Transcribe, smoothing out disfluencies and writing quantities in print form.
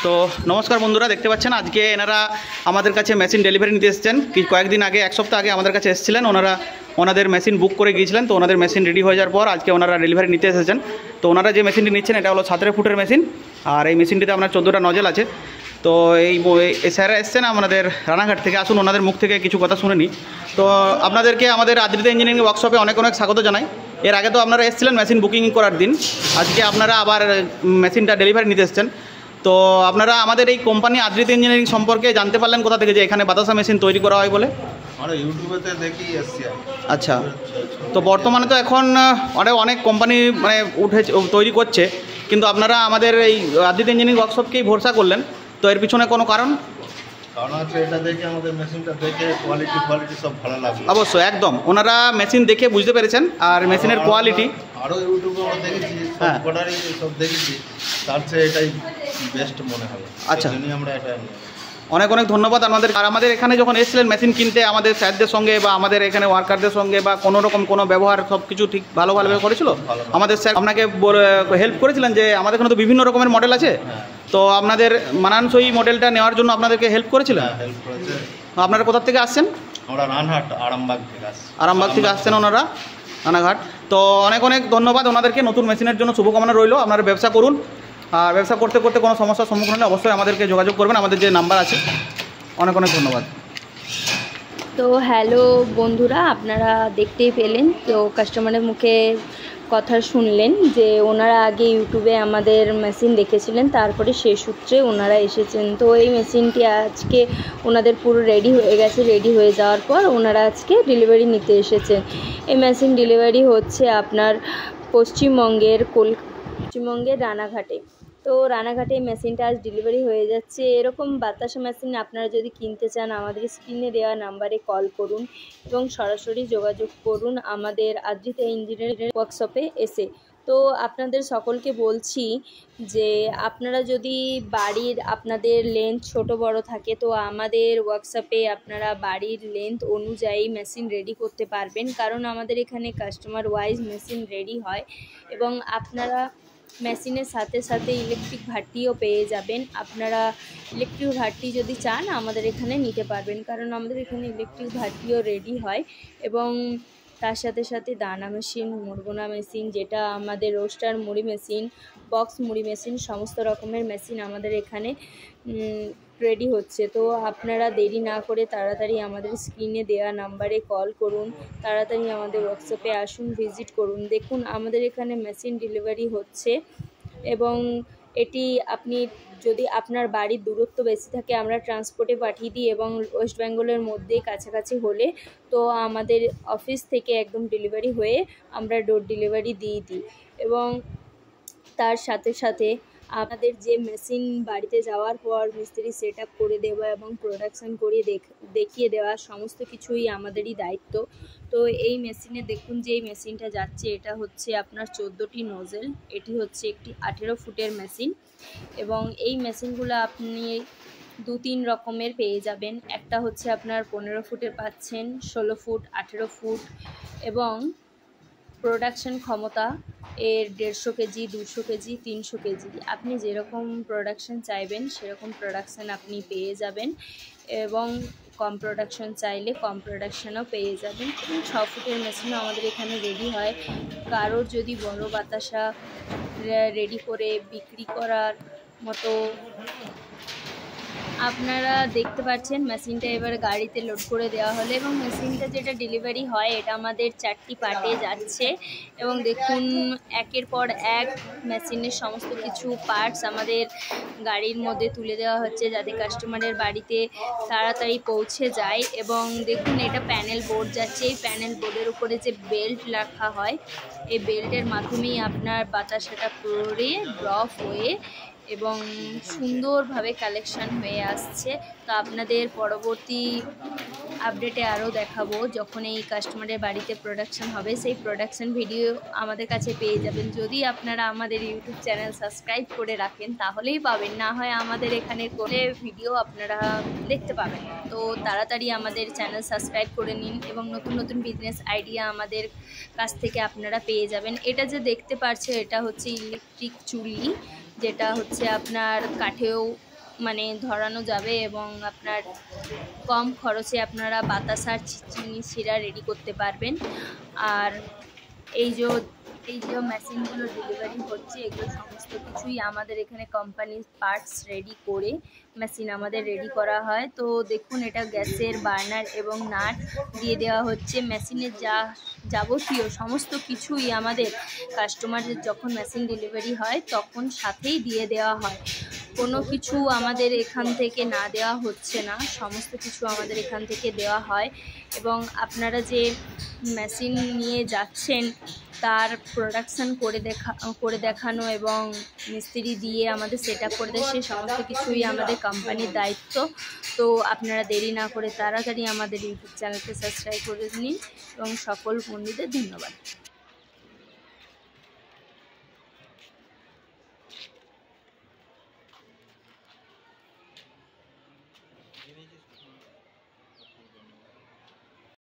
তো নমস্কার বন্ধুরা, দেখতে পাচ্ছেন আজকে এনারা আমাদের কাছে মেশিন ডেলিভারি নিতে এসেছেন। কয়েকদিন আগে, এক সপ্তাহ আগে আমাদের কাছে এসেছিলেন। ওনাদের মেশিন বুক করে গিয়েছিলেন। তো ওনাদের মেশিন রেডি হয়ে যাওয়ার পর আজকে ওনারা ডেলিভারি নিতে এসেছেন। তো ওনারা যে মেশিনটি নিচ্ছেন এটা হলো 17 ফুটের মেশিন, আর এই মেশিনটিতে আপনার 14টা নজেল আছে। তো এই স্যাররা এসছেন আমাদের রানাঘাট থেকে। আসুন ওনাদের মুখ থেকে কিছু কথা শুনে নিই। তো আপনাদেরকে আমাদের আদ্রিতা ইঞ্জিনিয়ারিং ওয়ার্কশপে অনেক অনেক স্বাগত জানাই। এর আগে তো আপনারা এসেছিলেন মেশিন বুকিং করার দিন, আজকে আপনারা আবার মেশিনটা ডেলিভারি নিতে এসেছেন। তো আপনারা আমাদের এই কোম্পানি আদ্রিতা ইঞ্জিনিয়ারিং সম্পর্কে জানতে পারলেন কোথা থেকে, যে এখানে বাতাসা মেশিন তৈরি করা হয় বলে? আমরা ইউটিউবেতে দেখি এসছি। আচ্ছা, তো বর্তমানে তো এখন অনেক কোম্পানি উঠেছে, তৈরি করছে, কিন্তু আপনারা আমাদের এই আদ্রিতা ইঞ্জিনিয়ারিং ওয়ার্কশপকেই ভরসা করলেন। তো এর পিছনে কোনো কারণ আছে? এটা দেখে আমাদের মেশিনটা দেখে কোয়ালিটি সব ভালো লাগলো। অবশ্যই, একদম ওনারা মেশিন দেখে বুঝতে পেরেছেন, আর মেশিনের কোয়ালিটি আরও ইউটিউবে আমরা দেখেছি, অর্ডারই সব দেখেছি, তার চেয়ে এটাই বেস্ট মনে হয়। আচ্ছা, আমরা এটা অনেক অনেক ধন্যবাদ আমাদের এখানে যখন এসেছিলেন মেশিন কিনতে, আমাদের স্যারদের সঙ্গে বা আমাদের এখানে ওয়ার্কারদের সঙ্গে বা কোনো রকম কোনো ব্যবহার সব কিছু ঠিক ভালোভাবে করেছিল। আমাদের স্যার আপনাকে হেল্প করেছিলেন যে আমাদের এখানে তো বিভিন্ন রকমের মডেল আছে, তো আপনাদের মানানসই মডেলটা নেওয়ার জন্য আপনাদেরকে হেল্প করেছিলেন। আপনারা কোথা থেকে আসছেন? আমরা রানহাট আরামবাগ থেকে আসছেন ওনারা, রানাঘাট। তো অনেক অনেক ধন্যবাদ ওনাদেরকে। নতুন মেশিনের জন্য শুভকামনা রইল। আপনারা ব্যবসা করুন, আর ব্যবসা করতে করতে কোনো সমস্যার সম্মুখীন হলে অবশ্যই আমাদেরকে যোগাযোগ করবেন, আমাদের যে নাম্বার আছে। অনেক অনেক ধন্যবাদ। তো হ্যালো বন্ধুরা, আপনারা দেখতেই পেলেন, তো কাস্টমারের মুখে কথা শুনলেন যে ওনারা আগে ইউটিউবে আমাদের মেশিন দেখেছিলেন, তারপরে সেই সূত্রে ওনারা এসেছেন। তো এই মেশিনটি আজকে ওনাদের পুরো রেডি হয়ে গেছে। রেডি হয়ে যাওয়ার পর ওনারা আজকে ডেলিভারি নিতে এসেছেন। এই মেশিন ডেলিভারি হচ্ছে আপনার পশ্চিমবঙ্গের রানাঘাটে। তো রানাঘাটে মেশিনটা আজ ডেলিভারি হয়ে যাচ্ছে। এরকম বাতাসা মেশিন আপনারা যদি কিনতে চান, আমাদের স্ক্রিনে দেওয়া নাম্বারে কল করুন এবং সরাসরি যোগাযোগ করুন আমাদের আদ্রিতা ইঞ্জিনিয়ারিং ওয়ার্কশপে এসে। তো আপনাদের সকলকে বলছি যে আপনারা যদি আপনাদের লেন্থ ছোট বড় থাকে, তো আমাদের ওয়ার্কশপে আপনারা বাড়ির লেন্থ অনুযায়ী মেশিন রেডি করতে পারবেন, কারণ আমাদের এখানে কাস্টমার ওয়াইজ মেশিন রেডি হয়। এবং আপনারা মেশিনের সাথে সাথে ইলেকট্রিক ভাটিও পেয়ে যাবেন। আপনারা ইলেকট্রিক ভাটি যদি চান আমাদের এখানে নিতে পারবেন, কারণ আমাদের এখানে ইলেকট্রিক ভাটিও রেডি হয়। এবং তার সাথে সাথে দানা মেশিন, মুড়গোনা মেশিন, যেটা আমাদের রোস্টার মুড়ি মেশিন, বক্স মুড়ি মেশিন, সমস্ত রকমের মেশিন আমাদের এখানে রেডি হচ্ছে। তো আপনারা দেরি না করে তাড়াতাড়ি আমাদের স্ক্রিনে দেওয়া নাম্বারে কল করুন, তাড়াতাড়ি আমাদের ওয়ার্কশপে আসুন, ভিজিট করুন। দেখুন আমাদের এখানে মেশিন ডেলিভারি হচ্ছে। এবং এটি আপনি যদি আপনার বাড়ির দূরত্ব বেশি থাকে, আমরা ট্রান্সপোর্টে পাঠিয়ে দিই, এবং ওয়েস্ট বেঙ্গলের মধ্যে কাছাকাছি হলে তো আমাদের অফিস থেকে একদম ডেলিভারি হয়ে আমরা ডোর ডেলিভারি দিয়ে দিই। এবং তার সাথে সাথে আমাদের যে মেশিন বাড়িতে যাওয়ার পর মিস্ত্রি সেট আপ করে দেওয়া এবং প্রোডাকশান করে দেখিয়ে দেওয়া, সমস্ত কিছুই আমাদেরই দায়িত্ব। তো এই মেশিনে দেখুন যে এই মেশিনটা যাচ্ছে, এটা হচ্ছে আপনার 14টি নজেল। এটি হচ্ছে একটি 18 ফুটের মেশিন। এবং এই মেশিনগুলো আপনি 2-3 রকমের পেয়ে যাবেন। একটা হচ্ছে আপনার 15 ফুটের পাচ্ছেন, 16 ফুট, 18 ফুট, এবং প্রোডাকশান ক্ষমতা এর 150 কেজি, 200 কেজি, 300 কেজি। আপনি যেরকম প্রোডাকশান চাইবেন সেরকম প্রোডাকশান আপনি পেয়ে যাবেন, এবং কম প্রোডাকশান চাইলে কম প্রোডাকশানও পেয়ে যাবেন। এবং 6 ফুটের মেশিনও আমাদের এখানে রেডি হয়। কারোর যদি বড় বাতাসা রেডি করে বিক্রি করার মতো, আপনারা দেখতে পাচ্ছেন মেশিনটা এবার গাড়িতে লোড করে দেওয়া হলো। এবং মেশিনটা যেটা ডেলিভারি হয় এটা আমাদের 4টি পার্টে যাচ্ছে। এবং দেখুন একের পর এক মেশিনের সমস্ত কিছু পার্টস আমাদের গাড়ির মধ্যে তুলে দেওয়া হচ্ছে, যাতে কাস্টমারের বাড়িতে তাড়াতাড়ি পৌঁছে যায়। এবং দেখুন এটা প্যানেল বোর্ড যাচ্ছে। এই প্যানেল বোর্ডের উপরে যে বেল্ট রাখা হয়, এই বেল্টের মাধ্যমেই আপনার বাতাসাটা পরে ড্রপ হয়ে এবং সুন্দরভাবে কালেকশান হয়ে আসছে। তো আপনাদের পরবর্তী আপডেটে আরও দেখাবো, যখন এই কাস্টমারের বাড়িতে প্রোডাকশান হবে সেই প্রোডাকশান ভিডিও আমাদের কাছে পেয়ে যাবেন। যদি আপনারা আমাদের ইউটিউব চ্যানেল সাবস্ক্রাইব করে রাখেন তাহলেই পাবেন, না হয় আমাদের এখানে করে ভিডিও আপনারা দেখতে পাবেন। তো তাড়াতাড়ি আমাদের চ্যানেল সাবস্ক্রাইব করে নিন, এবং নতুন নতুন বিজনেস আইডিয়া আমাদের কাছ থেকে আপনারা পেয়ে যাবেন। এটা যে দেখতে পাচ্ছেন এটা হচ্ছে ইলেকট্রিক চুল্লি, যেটা হচ্ছে আপনার কাঠেও মানে ধরানো যাবে এবং আপনার কম খরচে আপনারা বাতাসার চিনি শিরা রেডি করতে পারবেন। আর এই যে মেশিনগুলো ডেলিভারি হচ্ছে, এগুলো সমস্ত কিছুই আমাদের এখানে কোম্পানির পার্টস রেডি করে মেশিন আমাদের রেডি করা হয়। তো দেখুন, এটা গ্যাসের বার্নার এবং নাট দিয়ে দেওয়া হচ্ছে। মেশিনের যাবতীয় সমস্ত কিছুই আমাদের কাস্টমারদের যখন মেশিন ডেলিভারি হয় তখন সাথেই দিয়ে দেওয়া হয়। কোনো কিছু আমাদের এখান থেকে না দেওয়া হচ্ছে না, সমস্ত কিছু আমাদের এখান থেকে দেওয়া হয়। এবং আপনারা যে মেশিন নিয়ে যাচ্ছেন তার প্রোডাকশান করে দেখানো এবং মিস্ত্রি দিয়ে আমাদের সেট আপ করে দেয়, সেই সমস্ত কিছুই আমাদের কোম্পানির দায়িত্ব। তো আপনারা দেরি না করে তাড়াতাড়ি আমাদের ইউটিউব চ্যানেলকে সাবস্ক্রাইব করে নিন এবং সকল বন্ধুদের ধন্যবাদ। জিনিস